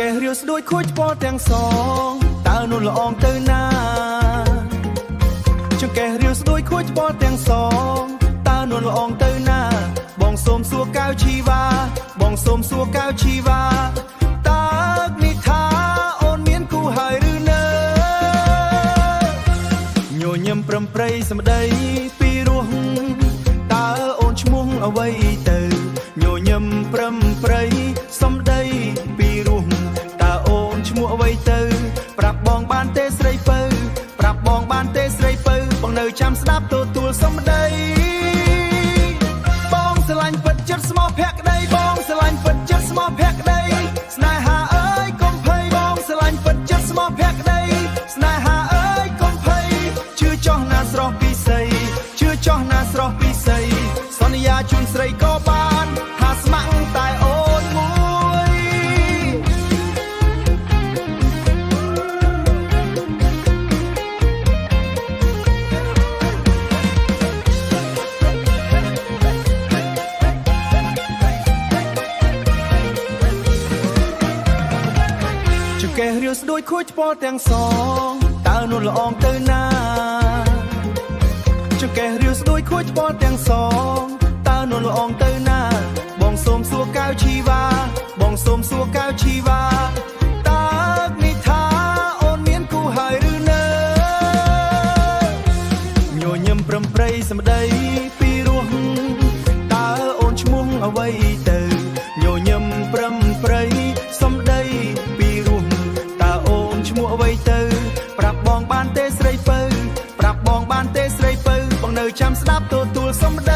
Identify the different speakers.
Speaker 1: កេះរាវស្ដួយខូចពណ៌ទាំងសងតើនោះល្អងទៅណាចង្កេះរាវស្ដួយខូចពណ៌ទាំងសងតើនោះល្អងទៅណាបងសូមសួរកៅជីវ៉ាបងសូមសួរកៅជីវ៉ាតើនេះថាអូនមានគូហើយឬនៅញញឹមប្រំប្រៃសម្ដីពីរោះតើអូនឈ្មោះអ្វីទៅញញឹមប្រំប្រៃសម្ដីពីរោះតើអូនឈ្មោះអ្វីទៅប្រាប់បងបានទេស្រីពៅប្រាប់បងបានទេស្រីពៅបងនៅចាំស្ដាប់ទទួលសម្ដីបងស្រឡាញ់ពិតចិត្តស្មោះភក្តីបងស្រឡាញ់ពិតចិត្តស្មោះភក្តីស្នេហាអើយកុំភ័យបងស្រឡាញ់ពិតចិត្តស្មោះភក្តីស្នេហាអើយកុំភ័យជឿចោះណាស្រស់ពិសីជឿចោះណាស្រស់ពិសីសន្យាជូនស្រីក៏បានថាស្ម័គ្រតែអូនមួយជង្កេះរាវស្ដួយខូចពណ៌ទាំងសងតើនោះល្អងទៅណាចង្កេះរាវស្ដួយខូចពណ៌ទាំងសងតើនោះល្អងទៅណាបងសូមសួរកៅជីវ៉ាបងសូមសួរកៅជីវ៉ាតើនេះថាអូនមានគូហើយឬនៅញញឹមប្រំប្រៃសម្ដីពីរោះតើអូនឈ្មោះអ្វីទៅញញឹមប្រំប្រៃសម្ដីពីរោះតើអូនឈ្មោះអ្វីទៅប្រាប់បងបានទេស្រីពៅប្រាប់បងបានទេស្រីពៅបងនៅចាំស្ដាប់ទទួលសម្ដី